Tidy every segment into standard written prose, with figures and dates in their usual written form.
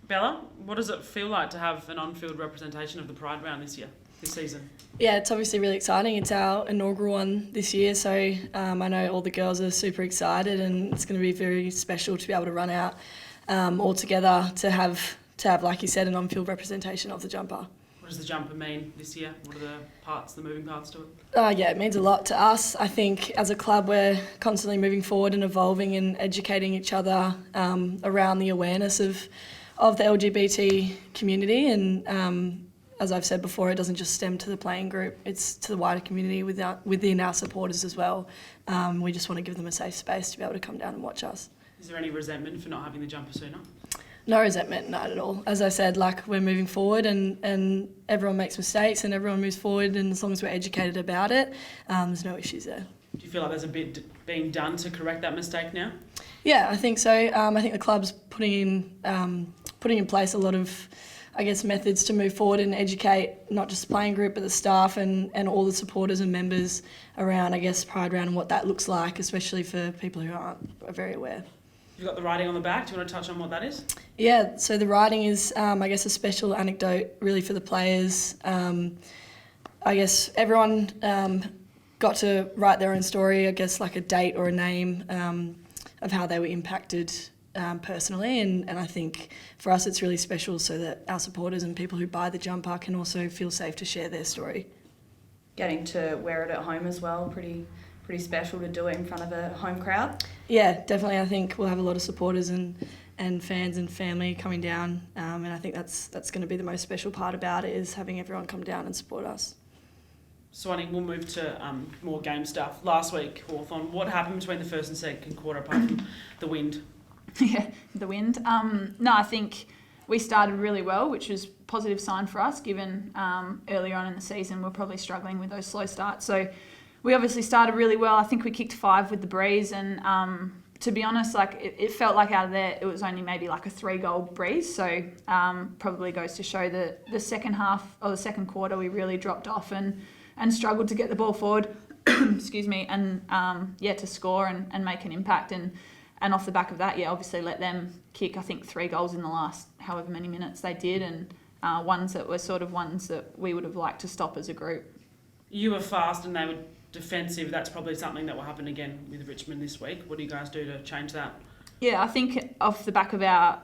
Bella, what does it feel like to have an on-field representation of the Pride round this season? Yeah, it's obviously really exciting. It's our inaugural one this year, so I know all the girls are super excited, and it's going to be very special to be able to run out all together to have, like you said, an on-field representation of the jumper. What does the jumper mean this year? What are the moving parts to it? Yeah, it means a lot to us. I think as a club we're constantly moving forward and evolving and educating each other around the awareness of the LGBT community, and as I've said before, it doesn't just stem to the playing group, it's to the wider community within our supporters as well. We just want to give them a safe space to be able to come down and watch us. Is there any resentment for not having the jumper sooner? No resentment, not at all. As I said, like, we're moving forward and everyone makes mistakes and everyone moves forward, and as long as we're educated about it, there's no issues there. Do you feel like there's a bit being done to correct that mistake now? Yeah, I think so. I think the club's putting in place a lot of, I guess, methods to move forward and educate not just the playing group but the staff and all the supporters and members around, I guess, Pride Round and what that looks like, especially for people who are very aware. You've got the writing on the back. Do you want to touch on what that is? Yeah, so the writing is, I guess, a special anecdote really for the players. I guess everyone got to write their own story, I guess, like a date or a name of how they were impacted personally, and I think for us it's really special so that our supporters and people who buy the jumper can also feel safe to share their story. Getting to wear it at home as well, pretty special to do it in front of a home crowd. Yeah, definitely. I think we'll have a lot of supporters and fans and family coming down, and I think that's going to be the most special part about it, is having everyone come down and support us. Swanning, we'll move to more game stuff. Last week, Hawthorn, what happened between the first and second quarter apart from the wind? Yeah, the wind. No, I think we started really well, which was a positive sign for us, given earlier on in the season we're probably struggling with those slow starts. So we obviously started really well. I think we kicked 5 with the breeze, and to be honest, like it felt like out of there it was only maybe like a 3-goal breeze. So probably goes to show that the second half or the second quarter we really dropped off and struggled to get the ball forward. Excuse me, and to score and make an impact. And off the back of that, obviously let them kick, I think, 3 goals in the last however many minutes they did, and ones that were sort of ones that we would have liked to stop as a group. You were fast and they were defensive. That's probably something that will happen again with Richmond this week. What do you guys do to change that? Yeah, I think off the back of our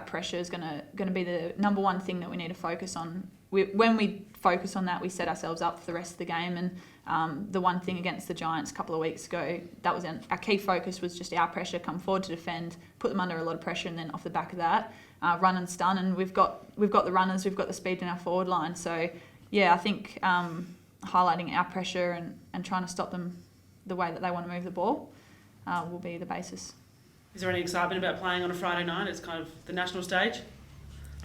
pressure is going to be the number one thing that we need to focus on. When we focus on that, we set ourselves up for the rest of the game. And the one thing against the Giants a couple of weeks ago, that was our key focus, was just our pressure, come forward to defend, put them under a lot of pressure, and then off the back of that, run and stun. And we've got the runners, we've got the speed in our forward line. So yeah, I think highlighting our pressure and trying to stop them the way that they want to move the ball will be the basis. Is there any excitement about playing on a Friday night? It's kind of the national stage.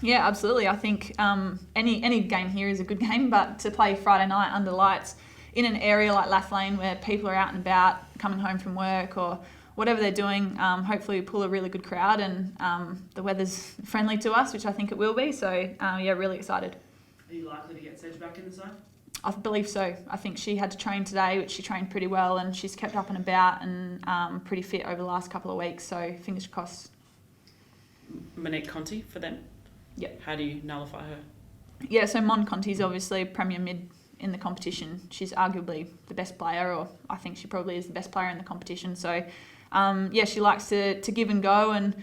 Yeah, absolutely. I think any game here is a good game, but to play Friday night under lights in an area like Lathlane where people are out and about, coming home from work or whatever they're doing, hopefully we pull a really good crowd, and the weather's friendly to us, which I think it will be. So really excited. Are you likely to get Sedge back in the side? I believe so. I think she had to train today, which she trained pretty well, and she's kept up and about and pretty fit over the last couple of weeks. So fingers crossed. Monique Conti for them? Yep. How do you nullify her? Yeah, so Mon Conti's obviously premier mid in the competition. She's arguably the best player, or I think she probably is the best player in the competition. So, she likes to give and go, and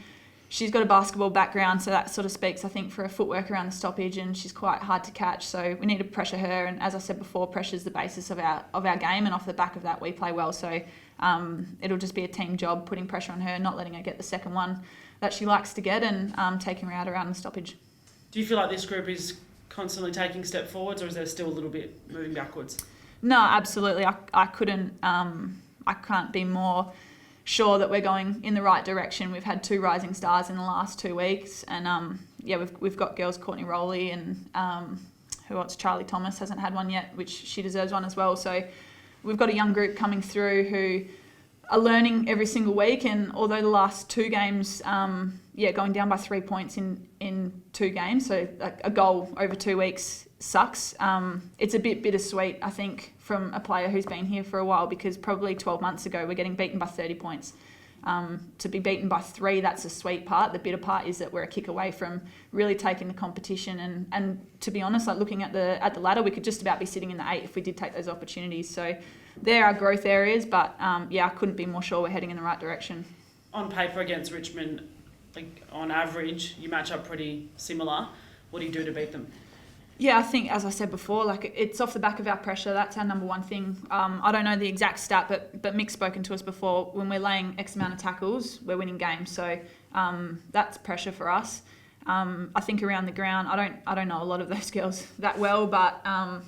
she's got a basketball background, so that sort of speaks, I think, for her footwork around the stoppage, and she's quite hard to catch. So we need to pressure her, and as I said before, pressure is the basis of our game, and off the back of that, we play well. So it'll just be a team job, putting pressure on her, not letting her get the second one that she likes to get, and taking her out around the stoppage. Do you feel like this group is constantly taking step forwards, or is there still a little bit moving backwards? No, absolutely. I can't be more sure that we're going in the right direction. We've had 2 rising stars in the last 2 weeks, and we've got girls, Courtney Rowley and who else? Charlie Thomas hasn't had one yet, which she deserves one as well. So we've got a young group coming through who are learning every single week, and although the last 2 games, going down by 3 points in 2 games, so a goal over 2 weeks sucks. It's a bit bittersweet, I think, from a player who's been here for a while, because probably 12 months ago we're getting beaten by 30 points. To be beaten by 3, that's the sweet part. The bitter part is that we're a kick away from really taking the competition. And to be honest, like looking at the ladder, we could just about be sitting in the 8 if we did take those opportunities. So there are growth areas, but I couldn't be more sure we're heading in the right direction. On paper against Richmond, like on average, you match up pretty similar. What do you do to beat them? Yeah, I think, as I said before, like it's off the back of our pressure. That's our number one thing. I don't know the exact stat, but Mick's spoken to us before. When we're laying X amount of tackles, we're winning games. So that's pressure for us. I think around the ground, I don't know a lot of those girls that well, but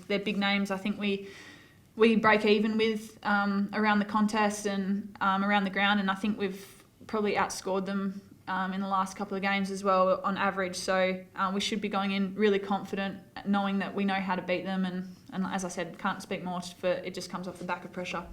they're big names. I think we break even with around the contest and around the ground, and I think we've probably outscored them in the last couple of games as well on average. So we should be going in really confident, knowing that we know how to beat them. And as I said, can't speak more for it. Just comes off the back of pressure.